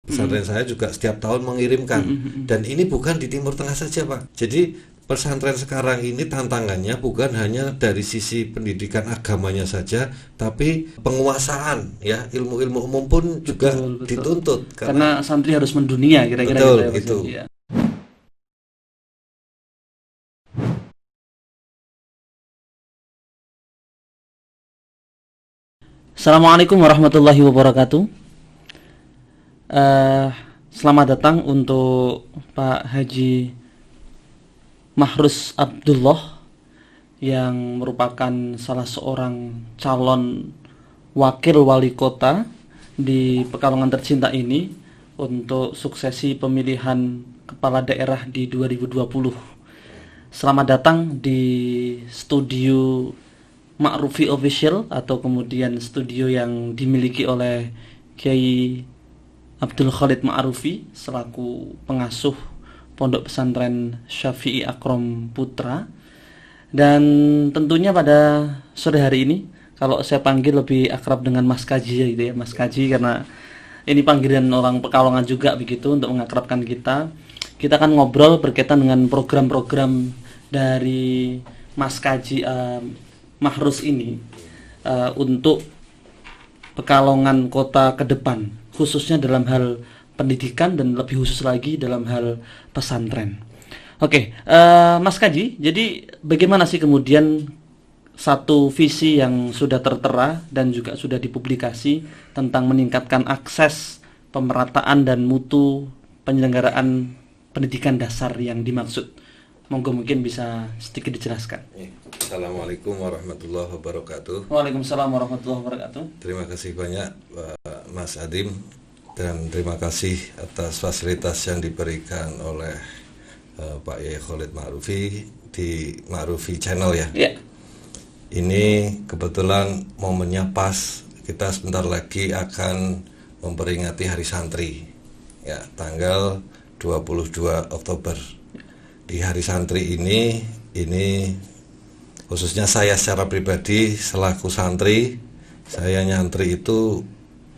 Pesantren saya juga setiap tahun mengirimkan. Dan ini bukan di Timur Tengah saja, Pak. Jadi pesantren sekarang ini tantangannya bukan hanya dari sisi pendidikan agamanya saja, tapi penguasaan ya, ilmu-ilmu umum pun juga betul. Dituntut karena santri harus mendunia kira-kira gitu ya. Assalamualaikum warahmatullahi wabarakatuh. Selamat datang untuk Pak Haji Mahrus Abdullah yang merupakan salah seorang calon wakil wali kota di Pekalongan tercinta ini untuk suksesi pemilihan kepala daerah di 2020. Selamat datang di studio Ma'rufi Official atau kemudian studio yang dimiliki oleh Kiai Abdul Khalid Ma'rufi selaku pengasuh Pondok Pesantren Syafi'i Akrom Putra. Dan tentunya pada sore hari ini, kalau saya panggil lebih akrab dengan Mas Kaji gitu ya, Mas Kaji, karena ini panggilan orang Pekalongan juga begitu untuk mengakrabkan kita. Kita akan ngobrol berkaitan dengan program-program dari Mas Kaji Mahrus ini untuk Pekalongan kota ke depan, khususnya dalam hal pendidikan dan lebih khusus lagi dalam hal pesantren. Oke, Mas Kaji, jadi bagaimana sih kemudian satu visi yang sudah tertera dan juga sudah dipublikasi tentang meningkatkan akses, pemerataan dan mutu penyelenggaraan pendidikan dasar yang dimaksud? Monggo mungkin bisa sedikit dijelaskan. Assalamualaikum warahmatullahi wabarakatuh. Waalaikumsalam warahmatullahi wabarakatuh. Terima kasih banyak Mas Adim, dan terima kasih atas fasilitas yang diberikan oleh Pak Yai Khalid Ma'rufi di Ma'rufi Channel ya. Yeah. Ini kebetulan momennya pas, kita sebentar lagi akan memperingati Hari Santri ya, tanggal 22 Oktober. Di Hari Santri ini khususnya saya secara pribadi selaku santri, saya nyantri itu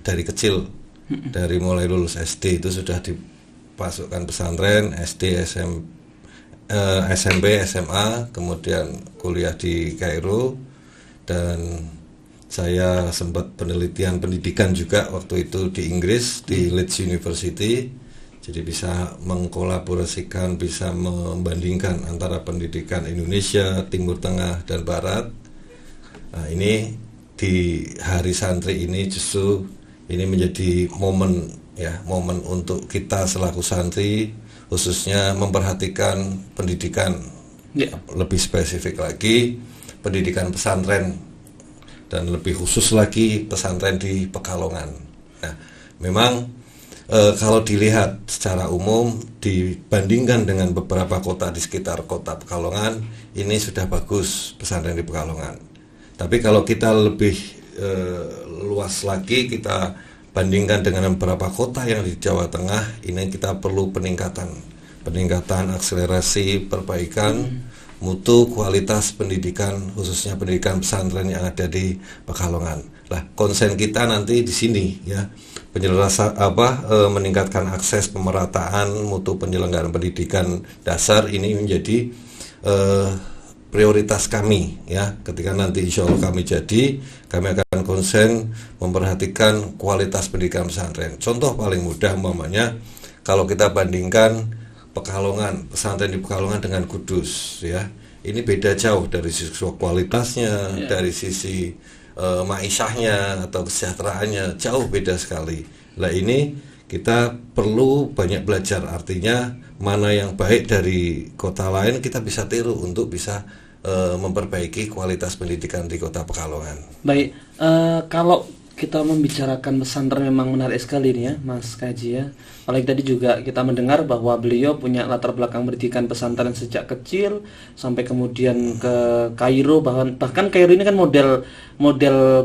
dari kecil, dari mulai lulus SD itu sudah dipasukkan pesantren, SD, SMP, SMA, kemudian kuliah di Kairo, dan saya sempat penelitian pendidikan juga waktu itu di Inggris, di Leeds University. Jadi bisa mengkolaborasikan, bisa membandingkan antara pendidikan Indonesia, Timur Tengah, dan Barat. Nah, ini di Hari Santri ini justru ini menjadi momen ya, momen untuk kita selaku santri khususnya memperhatikan pendidikan lebih spesifik lagi pendidikan pesantren, dan lebih khusus lagi pesantren di Pekalongan. Nah, memang kalau dilihat secara umum dibandingkan dengan beberapa kota di sekitar kota Pekalongan, ini sudah bagus pesantren di Pekalongan. Tapi kalau kita lebih luas lagi, kita bandingkan dengan beberapa kota yang di Jawa Tengah, ini kita perlu peningkatan akselerasi, perbaikan mutu kualitas pendidikan, khususnya pendidikan pesantren yang ada di Pekalongan. Lah, konsen kita nanti di sini ya, meningkatkan akses, pemerataan mutu penyelenggaraan pendidikan dasar ini menjadi prioritas kami ya. Ketika nanti insya Allah kami akan konsen memperhatikan kualitas pendidikan pesantren. Contoh paling mudah umpamanya kalau kita bandingkan Pekalongan, pesantren di Pekalongan dengan Kudus ya, ini beda jauh dari sisi kualitasnya, dari sisi maishahnya atau kesejahteraannya, jauh beda sekali. Nah, ini kita perlu banyak belajar, artinya mana yang baik dari kota lain kita bisa tiru untuk bisa memperbaiki kualitas pendidikan di kota Pekalongan. Baik, kalau kita membicarakan pesantren memang menarik sekali nih ya Mas Kaji ya. Apalagi tadi juga kita mendengar bahwa beliau punya latar belakang pendidikan pesantren sejak kecil sampai kemudian ke Kairo, bahkan Kairo ini kan model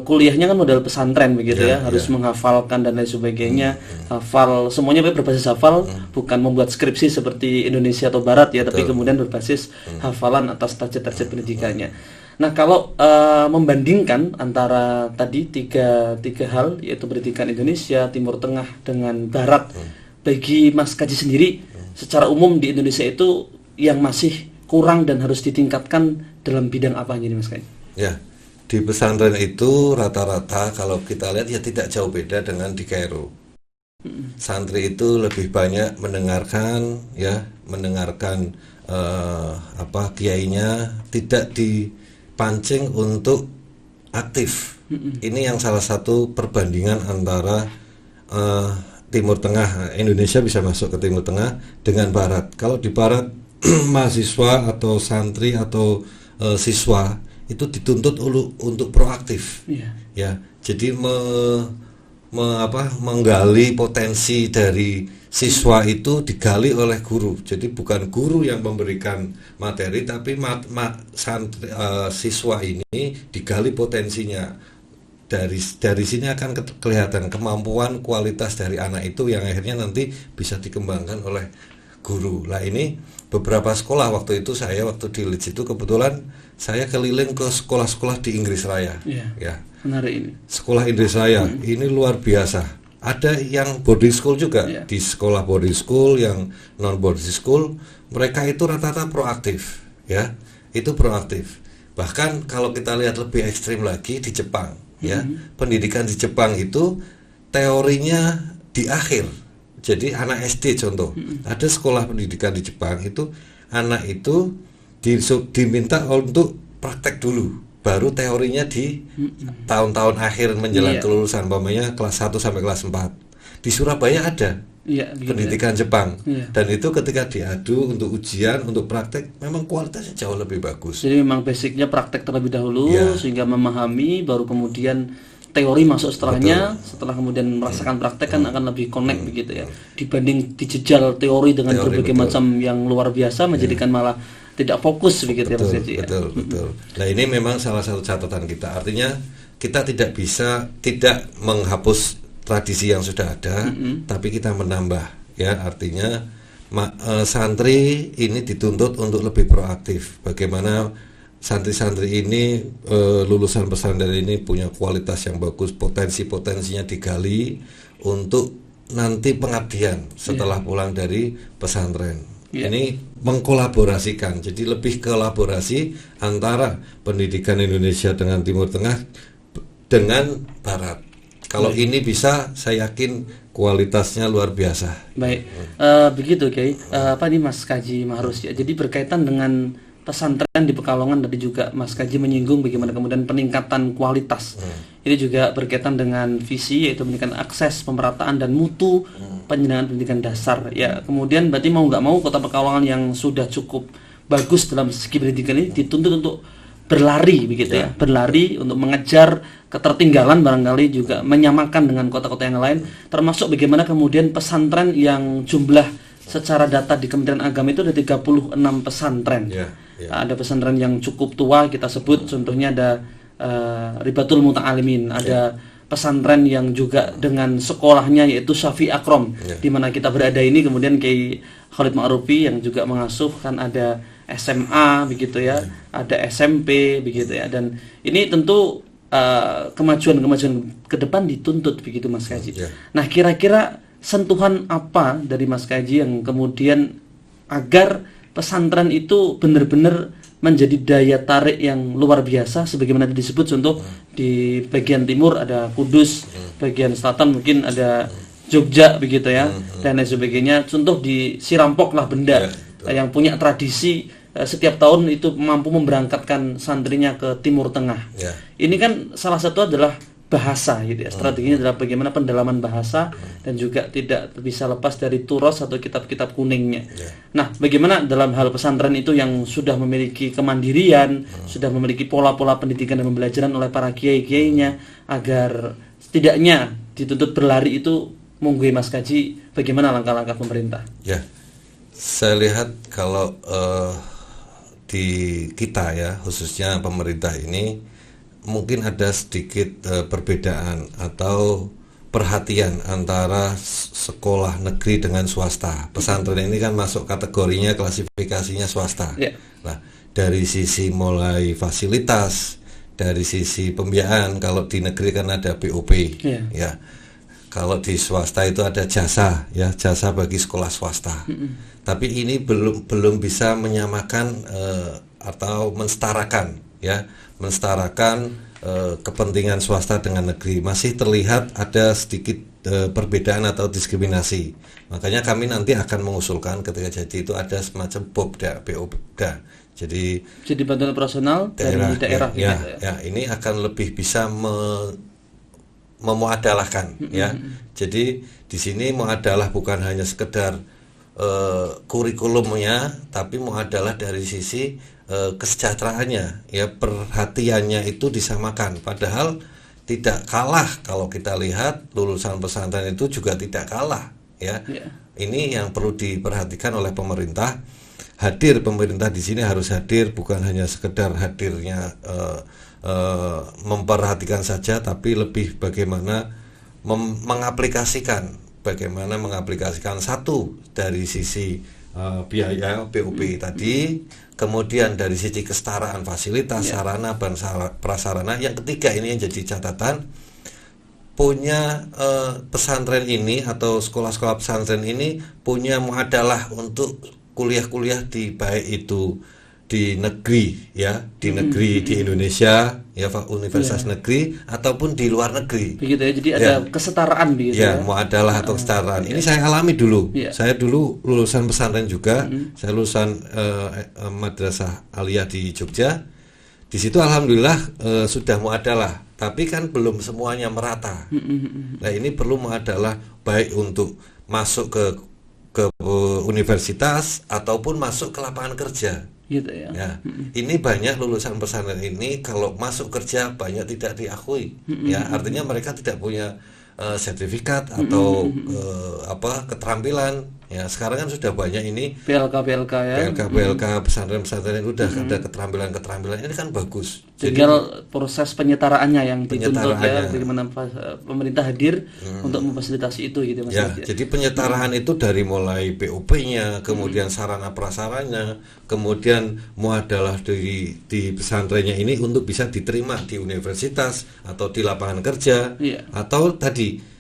kuliahnya kan model pesantren begitu ya, harus menghafalkan dan lain sebagainya, hafal semuanya berbasis hafal, bukan membuat skripsi seperti Indonesia atau Barat ya, tapi kemudian berbasis hafalan atas target pendidikannya. Nah, kalau membandingkan antara tadi tiga hal, yaitu pendidikan Indonesia, Timur Tengah dengan Barat, bagi Mas Kaji sendiri, secara umum di Indonesia itu yang masih kurang dan harus ditingkatkan dalam bidang apa ini, Mas Kaji? Ya, di pesantren itu rata-rata kalau kita lihat ya tidak jauh beda dengan di Kairo. Santri itu lebih banyak mendengarkan kiainya, tidak dipancing untuk aktif. Ini yang salah satu perbandingan antara Timur Tengah, Indonesia bisa masuk ke Timur Tengah dengan Barat. Kalau di Barat mahasiswa atau santri atau siswa itu dituntut untuk proaktif, ya. Jadi menggali potensi dari siswa itu digali oleh guru. Jadi bukan guru yang memberikan materi, tapi siswa ini digali potensinya. Dari sini akan kelihatan kemampuan kualitas dari anak itu yang akhirnya nanti bisa dikembangkan oleh guru. Lah ini beberapa sekolah waktu di Leeds itu kebetulan saya keliling ke sekolah-sekolah di Inggris Raya. Ya. Menarik ini. Sekolah Inggris Raya ini luar biasa. Ada yang boarding school juga. Di sekolah boarding school yang non boarding school, mereka itu rata-rata proaktif, ya. Itu proaktif. Bahkan kalau kita lihat lebih ekstrim lagi di Jepang, ya. Pendidikan di Jepang itu teorinya di akhir. Jadi anak SD contoh, ada sekolah pendidikan di Jepang itu anak itu diminta untuk praktek dulu, baru teorinya di tahun-tahun akhir menjelang kelulusan, umpamanya kelas 1 sampai kelas 4. Di Surabaya ada pendidikan Jepang, dan itu ketika diadu untuk ujian, untuk praktek, memang kualitasnya jauh lebih bagus. Jadi memang basicnya praktek terlebih dahulu, sehingga memahami, baru kemudian teori masuk setelahnya. Setelah kemudian merasakan praktek kan akan lebih connect begitu ya, dibanding dijejal teori dengan berbagai macam yang luar biasa, menjadikan malah tidak fokus begitu ya Mas Haji. Betul. Nah ini memang salah satu catatan kita, artinya kita tidak bisa tidak menghapus tradisi yang sudah ada, tapi kita menambah, ya. Artinya santri ini dituntut untuk lebih proaktif. Bagaimana santri-santri ini lulusan pesantren ini punya kualitas yang bagus, potensinya digali untuk nanti pengabdian setelah pulang dari pesantren. Ini mengkolaborasikan, jadi lebih kolaborasi antara pendidikan Indonesia dengan Timur Tengah dengan Barat. Kalau ini bisa, saya yakin kualitasnya luar biasa. Baik, begitu Kiai. Apa nih Mas Kaji Mahrus ya? Jadi berkaitan dengan pesantren di Pekalongan, tadi juga Mas Kaji menyinggung bagaimana kemudian peningkatan kualitas. Ini juga berkaitan dengan visi, yaitu meningkatkan akses, pemerataan dan mutu penyelenggaraan pendidikan dasar. Ya, kemudian berarti mau nggak mau Kota Pekalongan yang sudah cukup bagus dalam segi pendidikan ini dituntut untuk berlari begitu ya, berlari untuk mengejar ketertinggalan, barangkali juga menyamakan dengan kota-kota yang lain, termasuk bagaimana kemudian pesantren yang jumlah secara data di Kementerian Agama itu ada 36 pesantren. Ada pesantren yang cukup tua, kita sebut contohnya ada Ribatul Muta'alimin, ada pesantren yang juga dengan sekolahnya yaitu Syafi Akrom, di mana kita berada ini, kemudian Kiai Khalid Ma'rufi yang juga mengasuh, kan ada SMA begitu ya, ada SMP begitu ya, dan ini tentu kemajuan ke depan dituntut begitu Mas Kaji. Nah, kira-kira sentuhan apa dari Mas Kaji yang kemudian agar pesantren itu benar-benar menjadi daya tarik yang luar biasa, sebagaimana disebut contoh di bagian timur ada Kudus, bagian selatan mungkin ada Jogja begitu ya, dan lain sebagainya. Contoh di Sirampok lah benda yang punya tradisi setiap tahun itu mampu memberangkatkan santrinya ke Timur Tengah. Ini kan salah satu adalah bahasa gitu ya. Strateginya adalah bagaimana pendalaman bahasa dan juga tidak bisa lepas dari turos atau kitab-kitab kuningnya. Nah, bagaimana dalam hal pesantren itu yang sudah memiliki kemandirian, sudah memiliki pola-pola pendidikan dan pembelajaran oleh para kiai-kiainya, agar setidaknya dituntut berlari itu, monggo Mas Kaji, bagaimana langkah-langkah pemerintah? Ya, saya lihat kalau di kita ya, khususnya pemerintah ini mungkin ada sedikit perbedaan atau perhatian antara sekolah negeri dengan swasta. Pesantren ini kan masuk kategorinya, klasifikasinya swasta. Ya. Nah, dari sisi mulai fasilitas, dari sisi pembiayaan, kalau di negeri kan ada BOP, ya. Kalau di swasta itu ada jasa, ya, jasa bagi sekolah swasta. Tapi ini belum bisa menyamakan atau mensetarakan, ya, mensetarakan kepentingan swasta dengan negeri. Masih terlihat ada sedikit perbedaan atau diskriminasi. Makanya kami nanti akan mengusulkan ketika jadi itu ada semacam BOPDA. Jadi bantuan operasional dari daerah ya, ini akan lebih bisa memuadalahkan, ya. Jadi di sini muadalah bukan hanya sekedar kurikulumnya, tapi muadalah dari sisi kesejahteraannya, ya, perhatiannya itu disamakan. Padahal tidak kalah, kalau kita lihat lulusan pesantren itu juga tidak kalah, ya. Ini yang perlu diperhatikan oleh pemerintah. Pemerintah di sini harus hadir, bukan hanya sekedar hadirnya memperhatikan saja, tapi lebih bagaimana mengaplikasikan satu dari sisi biaya BOP tadi, kemudian dari sisi kesetaraan fasilitas, sarana dan prasarana. Yang ketiga, ini yang jadi catatan, punya pesantren ini atau sekolah-sekolah pesantren ini punya muadalah untuk kuliah-kuliah di baik itu di negeri, ya, di negeri di Indonesia, ya, universitas negeri ataupun di luar negeri. Begitu ya. Jadi ada kesetaraan begitu ya. Muadalah atau kesetaraan. Ini saya alami dulu. Saya dulu lulusan pesantren juga. Saya lulusan Madrasah Aliyah di Jogja. Di situ alhamdulillah sudah muadalah, tapi kan belum semuanya merata. Nah, ini perlu muadalah baik untuk masuk ke universitas ataupun masuk ke lapangan kerja. Gitu ya. Ini banyak lulusan pesantren ini kalau masuk kerja banyak tidak diakui, ya, artinya mereka tidak punya sertifikat atau keterampilan, ya. Sekarang kan sudah banyak ini PLK ya, PLK pesantren-pesantren itu udah ada keterampilan ini kan bagus. Tinggal proses penyetaraannya yang dituntut, ya, bagaimana pemerintah hadir untuk memfasilitasi itu, gitu Mas. Jadi penyetaraan itu dari mulai BOP-nya, kemudian sarana prasaranya, kemudian muadalah di pesantrennya ini untuk bisa diterima di universitas atau di lapangan kerja, atau tadi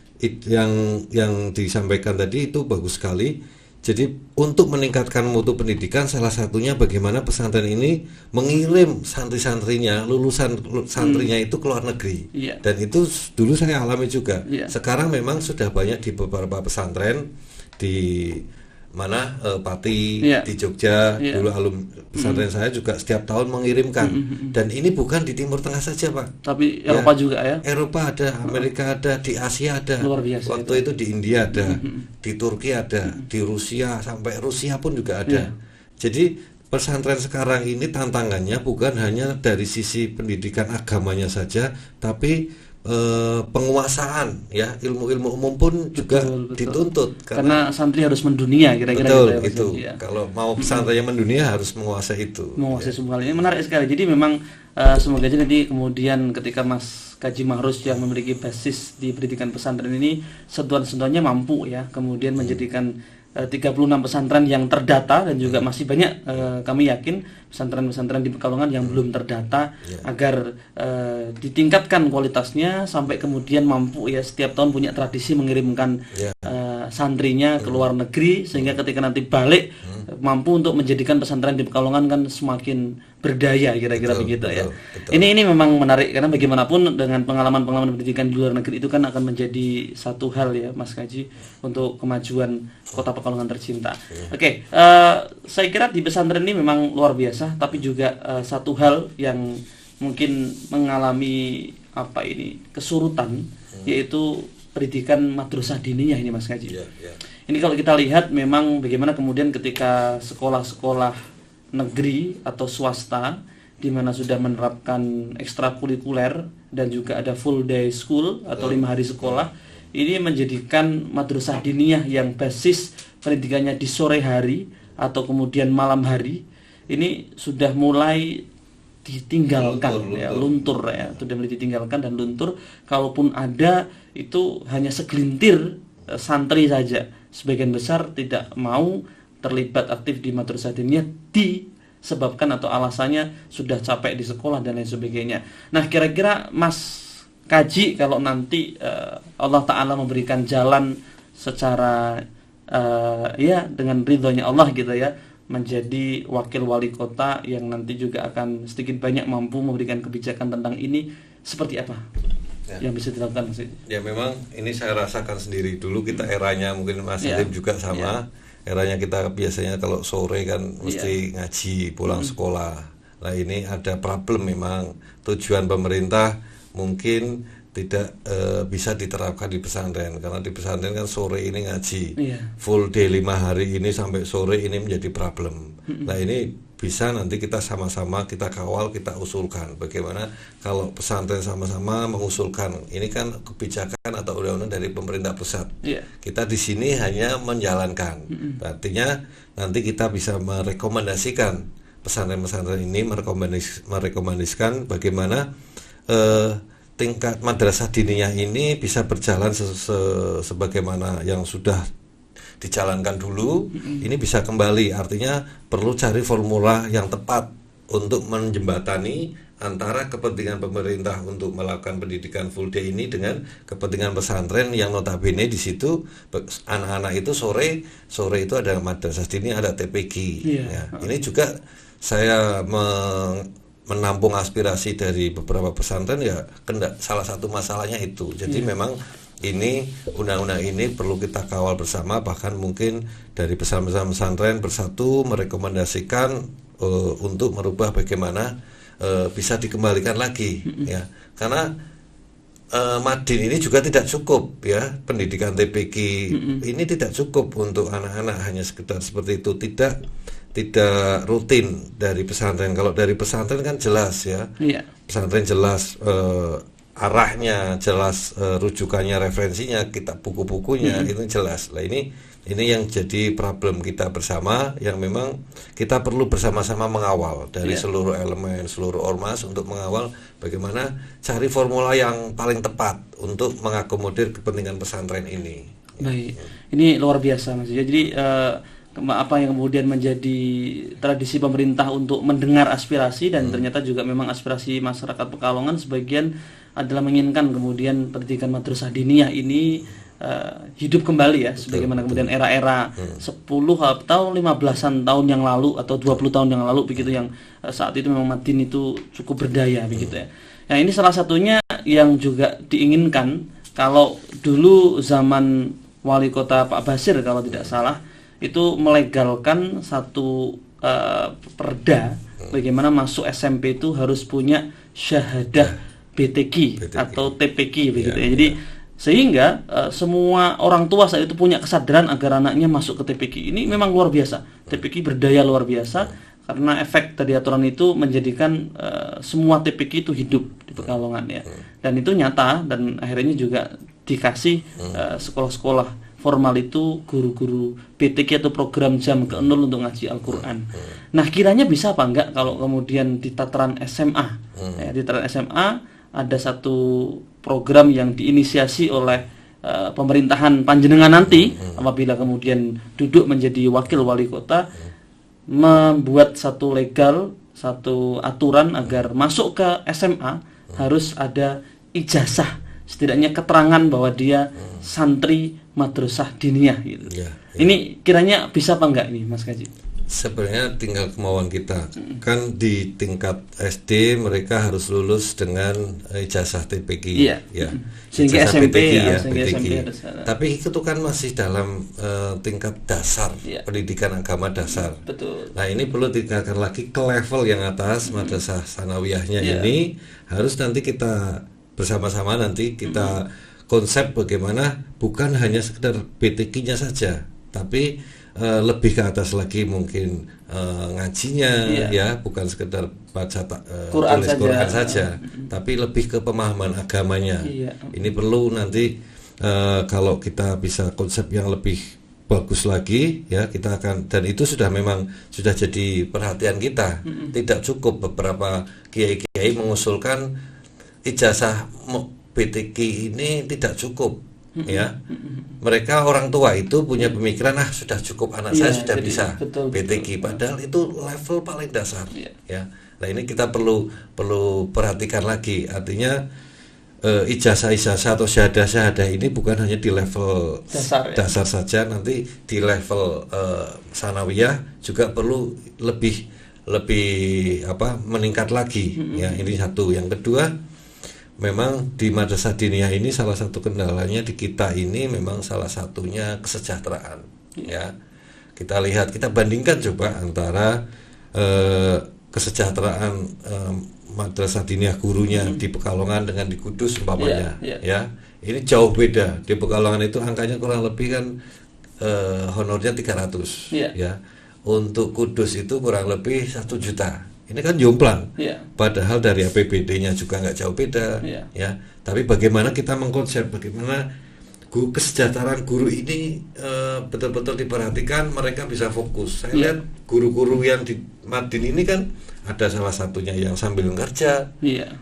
yang disampaikan tadi itu bagus sekali. Jadi untuk meningkatkan mutu pendidikan, salah satunya bagaimana pesantren ini mengirim santri-santrinya, lulusan santrinya itu ke luar negeri. Dan itu dulu saya alami juga. Sekarang memang sudah banyak di beberapa pesantren di mana Pati, di Jogja, dulu alumni pesantren saya juga setiap tahun mengirimkan. Dan ini bukan di Timur Tengah saja, Pak, tapi Eropa juga, ya. Eropa ada, Amerika ada, di Asia ada. Luar biasa. Waktu itu di India ada, di Turki ada, di Rusia, sampai Rusia pun juga ada. Jadi pesantren sekarang ini tantangannya bukan hanya dari sisi pendidikan agamanya saja, tapi penguasaan, ya, ilmu-ilmu umum pun juga dituntut, karena santri harus mendunia, kira-kira gitu. Kalau mau pesantrennya mendunia harus menguasai semua hal ini. Menarik sekali. Jadi memang semoga aja nanti kemudian ketika Mas Kaji Mahrus yang memiliki basis di pendidikan pesantren ini sentuhan-sentuhannya mampu, ya, kemudian menjadikan 36 pesantren yang terdata, dan juga masih banyak kami yakin pesantren-pesantren di Pekalongan yang belum terdata, agar ditingkatkan kualitasnya sampai kemudian mampu, ya, setiap tahun punya tradisi mengirimkan santrinya ke luar negeri, sehingga ketika nanti balik mampu untuk menjadikan pesantren di Pekalongan kan semakin berdaya, kira-kira begitu, ya. Ini memang menarik, karena bagaimanapun dengan pengalaman pendidikan di luar negeri itu kan akan menjadi satu hal, ya, Mas Kaji, untuk kemajuan Kota Pekalongan tercinta. Oke, saya kira di pesantren ini memang luar biasa, tapi juga satu hal yang mungkin mengalami kesurutan, yaitu pendidikan madrasah diniyah ini, Mas Kaji. Ini kalau kita lihat memang bagaimana kemudian ketika sekolah-sekolah negeri atau swasta di mana sudah menerapkan ekstrakurikuler dan juga ada full day school atau 5 hari sekolah, ini menjadikan madrasah diniyah yang basis pendidikannya di sore hari atau kemudian malam hari ini sudah mulai ditinggalkan, ya, luntur ya, sudah mulai ditinggalkan dan luntur. Kalaupun ada itu hanya segelintir santri saja. Sebagian besar tidak mau terlibat aktif di madrasah diniyah disebabkan atau alasannya sudah capek di sekolah dan lain sebagainya. Nah, kira-kira Mas Kaji, kalau nanti Allah Ta'ala memberikan jalan secara ya dengan ridhonya Allah gitu ya, menjadi wakil wali kota yang nanti juga akan sedikit banyak mampu memberikan kebijakan tentang ini, seperti apa yang bisa dilakukan Mas? Ya memang ini saya rasakan sendiri. Dulu kita eranya mungkin Mas Halim juga sama. Eranya kita biasanya kalau sore kan mesti ngaji pulang sekolah. Nah ini ada problem memang. Tujuan pemerintah mungkin tidak bisa diterapkan di pesantren, karena di pesantren kan sore ini ngaji full day 5 hari ini sampai sore, ini menjadi problem. Nah ini bisa nanti kita sama-sama kita kawal, kita usulkan bagaimana kalau pesantren sama-sama mengusulkan. Ini kan kebijakan atau undang-undang dari pemerintah pusat. Kita di sini hanya menjalankan. Artinya nanti kita bisa merekomendasikan pesantren-pesantren ini, merekomendasikan bagaimana tingkat madrasah diniyah ini bisa berjalan sebagaimana yang sudah dijalankan dulu. Ini bisa kembali, artinya perlu cari formula yang tepat untuk menjembatani antara kepentingan pemerintah untuk melakukan pendidikan full day ini dengan kepentingan pesantren yang notabene di situ anak-anak itu sore itu ada madrasah diniyah, ada TPQ. Ini juga saya menampung aspirasi dari beberapa pesantren, ya salah satu masalahnya itu. Jadi memang ini undang-undang ini perlu kita kawal bersama, bahkan mungkin dari pesantren bersatu merekomendasikan untuk merubah bagaimana bisa dikembalikan lagi ya. Karena Madin ini juga tidak cukup ya, pendidikan TPQ ini tidak cukup untuk anak-anak, hanya sekedar seperti itu, tidak rutin dari pesantren. Kalau dari pesantren kan jelas ya, pesantren jelas arahnya, jelas rujukannya, referensinya, kitab buku-bukunya itu jelas. Nah ini yang jadi problem kita bersama, yang memang kita perlu bersama-sama mengawal dari seluruh elemen, seluruh ormas untuk mengawal bagaimana cari formula yang paling tepat untuk mengakomodir kepentingan pesantren ini. Baik, ini luar biasa Mas. Jadi apa yang kemudian menjadi tradisi pemerintah untuk mendengar aspirasi, dan ternyata juga memang aspirasi masyarakat Pekalongan sebagian adalah menginginkan kemudian pendidikan madrasah diniyah ini hidup kembali ya, sebagaimana kemudian era-era 10 atau 15-an tahun yang lalu atau 20 tahun yang lalu begitu, yang saat itu memang Madin itu cukup berdaya begitu ya. Nah, ini salah satunya yang juga diinginkan. Kalau dulu zaman wali kota Pak Basir kalau tidak salah, itu melegalkan satu perda bagaimana masuk SMP itu harus punya syahadah BTQ atau TPQ begitu ya. Jadi sehingga semua orang tua saat itu punya kesadaran agar anaknya masuk ke TPQ. Ini memang luar biasa. TPQ berdaya luar biasa karena efek tadi aturan itu menjadikan semua TPQ itu hidup di Pekalongan ya. Dan itu nyata, dan akhirnya juga dikasih sekolah-sekolah formal itu guru-guru BTQ atau program jam ke 0 untuk ngaji Al-Quran. Nah, kiranya bisa apa enggak kalau kemudian di tataran SMA, di tataran SMA ada satu program yang diinisiasi oleh pemerintahan panjenengan nanti, apabila kemudian duduk menjadi wakil wali kota, membuat satu aturan agar masuk ke SMA harus ada ijazah, setidaknya keterangan bahwa dia santri madrasah diniyah gitu. Ini kiranya bisa apa enggak nih Mas Kaji? Sebenarnya tinggal kemauan kita. Kan di tingkat SD mereka harus lulus dengan ijazah TPQ ya. Sehingga ijazah SMP PTQ, ya, PTQ. Tapi itu kan masih dalam tingkat dasar, pendidikan agama dasar. Betul. Nah, ini perlu ditingkatkan lagi ke level yang atas, madrasah sanawiyahnya ini harus nanti kita bersama-sama nanti kita konsep bagaimana bukan hanya sekedar BTQ-nya saja, tapi lebih ke atas lagi mungkin ngajinya ya, bukan sekedar baca tulis Quran saja, tapi lebih ke pemahaman agamanya. Ini perlu nanti kalau kita bisa konsep yang lebih bagus lagi ya, kita akan, dan itu memang sudah jadi perhatian kita. Tidak cukup beberapa kiai-kiai mengusulkan ijazah BTQ ini tidak cukup ya. Mereka orang tua itu punya pemikiran sudah cukup, anak saya sudah bisa BTQ, padahal itu level paling dasar ya. Nah, ini kita perlu perhatikan lagi, artinya ijazah atau syahadah ini bukan hanya di level dasar saja, nanti di level sanawiyah juga perlu lebih meningkat lagi ya. Ini satu. Yang kedua, memang di madrasah diniyah ini salah satu kendalanya di kita ini memang salah satunya kesejahteraan ya. Kita lihat, kita bandingkan coba antara kesejahteraan madrasah diniyah gurunya di Pekalongan dengan di Kudus umpamanya ya. Ini jauh beda. Di Pekalongan itu angkanya kurang lebih kan honornya 300 ya. Untuk Kudus itu kurang lebih 1 juta. Ini kan jomplang. Padahal dari APBD-nya juga nggak jauh beda ya. Tapi bagaimana kita mengkonsep, bagaimana kesejahteraan guru ini betul-betul diperhatikan, mereka bisa fokus. Saya lihat guru-guru yang di Madin ini kan ada salah satunya yang sambil kerja,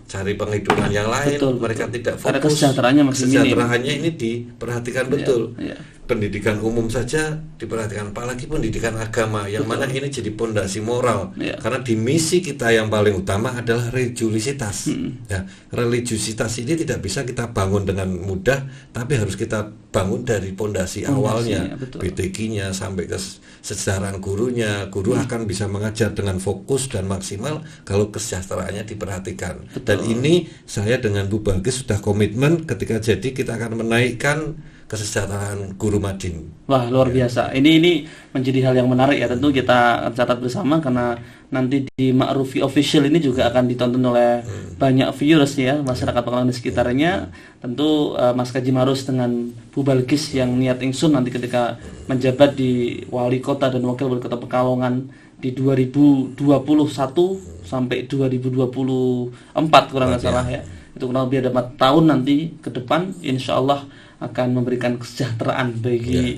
cari penghidupan yang lain, mereka tidak fokus. Kesejahteraannya ini diperhatikan betul. Pendidikan umum saja diperhatikan, apalagi pendidikan agama yang mana ini jadi pondasi moral. Karena di misi kita yang paling utama adalah religiusitas. Ya, religiusitas ini tidak bisa kita bangun dengan mudah, tapi harus kita bangun dari pondasi awalnya, BTQ-nya sampai ke kesejahteraan gurunya. Guru akan bisa mengajar dengan fokus dan maksimal kalau kesejahteraannya diperhatikan. Dan ini saya dengan Bu Balkis sudah komitmen ketika jadi kita akan menaikkan kesejahteraan guru Madin. Wah, luar biasa. Ini menjadi hal yang menarik ya. Tentu kita catat bersama karena nanti di Ma'rufi Official ini juga akan ditonton oleh banyak viewers ya, masyarakat Pekalongan di sekitarnya. Tentu Mas Kaji Marus dengan Bu Balkis yang niat ingsun nanti ketika menjabat di Wali Kota dan Wakil Wali Kota Pekalongan di 2021 sampai 2024 kurang nggak salah ya. Itu kurang lebih ada 4 tahun nanti ke depan, insya Allah akan memberikan kesejahteraan bagi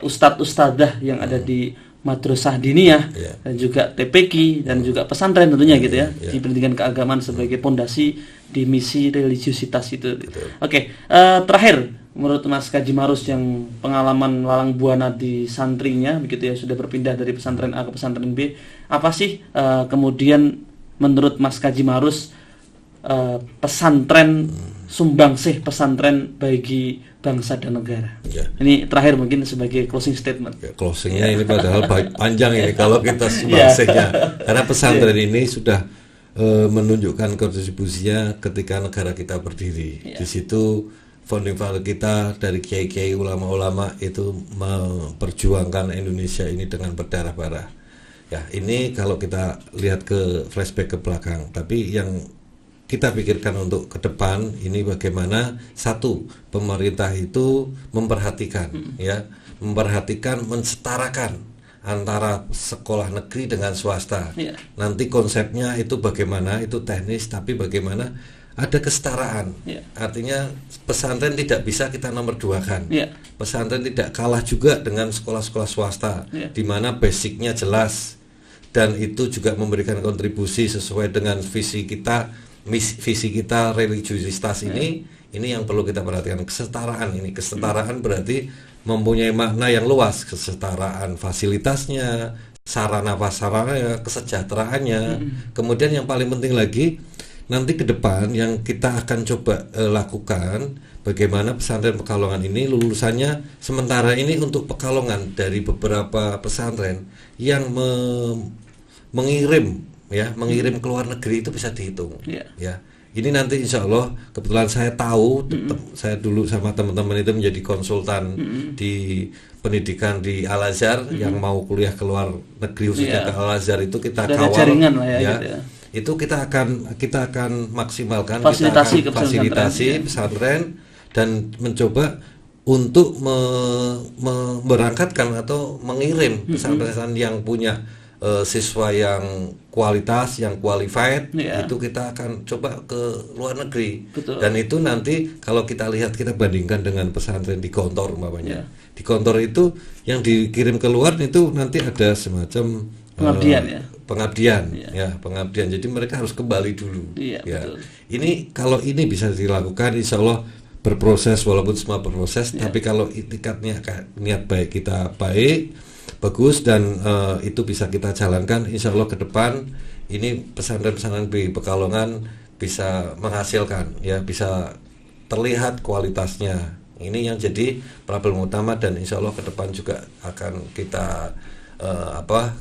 ustadz-ustadzah yang ada di madrasah diniyah dan juga TPQ dan juga pesantren tentunya gitu ya, di pendidikan keagamaan sebagai pondasi di misi religiusitas itu. Oke, terakhir menurut Mas Kaji Marus yang pengalaman lalang buana di santrinya begitu ya, sudah berpindah dari pesantren A ke pesantren B, apa sih kemudian menurut Mas Kaji Marus pesantren sumbangsih pesantren bagi bangsa dan negara? Ini terakhir mungkin sebagai closing statement. Closingnya ini padahal panjang ini kalau kita sumbangsihnya, karena pesantren ini sudah menunjukkan kontribusinya ketika negara kita berdiri. Di situ founding father kita dari kiai-kiai ulama-ulama itu memperjuangkan Indonesia ini dengan berdarah-darah. Ya, ini kalau kita lihat ke flashback ke belakang, tapi yang kita pikirkan untuk ke depan ini bagaimana satu, pemerintah itu memperhatikan mensetarakan antara sekolah negeri dengan swasta. Nanti konsepnya itu bagaimana, itu teknis, tapi bagaimana ada kesetaraan. Artinya pesantren tidak bisa kita nomor duakan. Pesantren tidak kalah juga dengan sekolah-sekolah swasta, di mana basicnya jelas dan itu juga memberikan kontribusi sesuai dengan visi kita religiusitas ini yang perlu kita perhatikan. Kesetaraan berarti mempunyai makna yang luas, kesetaraan fasilitasnya, sarana prasarana, kesejahteraannya. Kemudian yang paling penting lagi nanti ke depan yang kita akan coba lakukan, bagaimana pesantren Pekalongan ini lulusannya sementara ini untuk Pekalongan dari beberapa pesantren yang mengirim ke luar negeri itu bisa dihitung. Ya, ini nanti insya Allah kebetulan saya tahu, saya dulu sama teman-teman itu menjadi konsultan di pendidikan di Al Azhar, yang mau kuliah ke luar negeri khususnya ke Al Azhar itu kita kawal jaringan lah ya. Gitu ya. Itu kita akan maksimalkan, fasilitasi pesantren dan mencoba untuk memberangkatkan atau mengirim pesantren yang punya siswa yang kualitas, yang qualified, itu kita akan coba ke luar negeri. Dan itu nanti kalau kita lihat, kita bandingkan dengan pesantren di Gontor umpamanya. di kantor itu yang dikirim keluar itu nanti ada semacam Pengabdian pengabdian. Jadi mereka harus kembali dulu. Iya, betul. Ini kalau ini bisa dilakukan, insya Allah berproses, walaupun semua berproses. Tapi kalau itikadnya niat baik kita baik, bagus, dan itu bisa kita jalankan, insya Allah ke depan ini pesantren-pesantren di Pekalongan bisa menghasilkan, ya, bisa terlihat kualitasnya. Ini yang jadi problem utama, dan insya Allah ke depan juga akan kita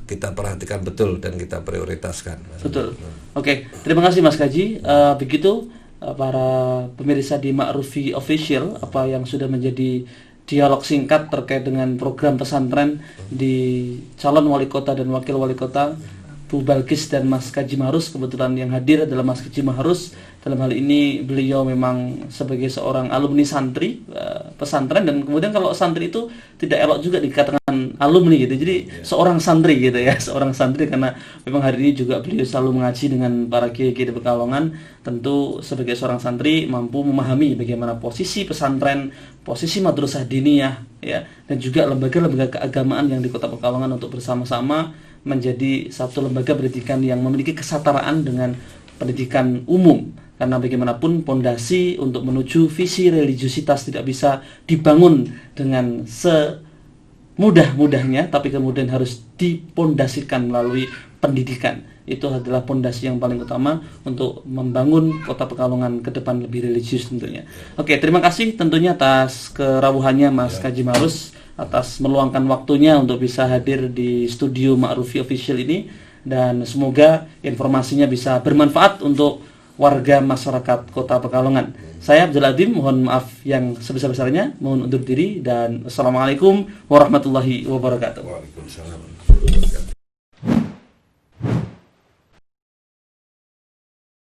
kita perhatikan betul dan kita prioritaskan. Betul. Oke, terima kasih Mas Kaji. Begitu para pemirsa di Ma'rufi Official, apa yang sudah menjadi dialog singkat terkait dengan program pesantren di calon wali kota dan wakil wali kota Bu Balkis dan Mas Kaji Mahrus. Kebetulan yang hadir adalah Mas Kaji Mahrus. Dalam hal ini beliau memang sebagai seorang alumni santri pesantren, dan kemudian kalau santri itu tidak elok juga dikatakan alumni gitu. Jadi seorang santri gitu ya, seorang santri, karena memang hari ini juga beliau selalu mengaji dengan para kiai-kiai di Pekalongan. Tentu sebagai seorang santri mampu memahami bagaimana posisi pesantren, posisi madrasah diniyah ya, dan juga lembaga-lembaga keagamaan yang di Kota Pekalongan untuk bersama-sama menjadi satu lembaga pendidikan yang memiliki kesetaraan dengan pendidikan umum. Karena bagaimanapun pondasi untuk menuju visi religiusitas tidak bisa dibangun dengan semudah-mudahnya, tapi kemudian harus dipondasikan melalui pendidikan. Itu adalah pondasi yang paling utama untuk membangun Kota Pekalongan ke depan lebih religius tentunya. Oke, terima kasih tentunya atas kerawuhannya Mas Kaji Mahrus, atas meluangkan waktunya untuk bisa hadir di studio Ma'rufi Official ini, dan semoga informasinya bisa bermanfaat untuk warga masyarakat Kota Pekalongan. Saya Abdul Adim, mohon maaf yang sebesar-besarnya, mohon undur diri, dan assalamualaikum warahmatullahi wabarakatuh. Waalaikumsalam.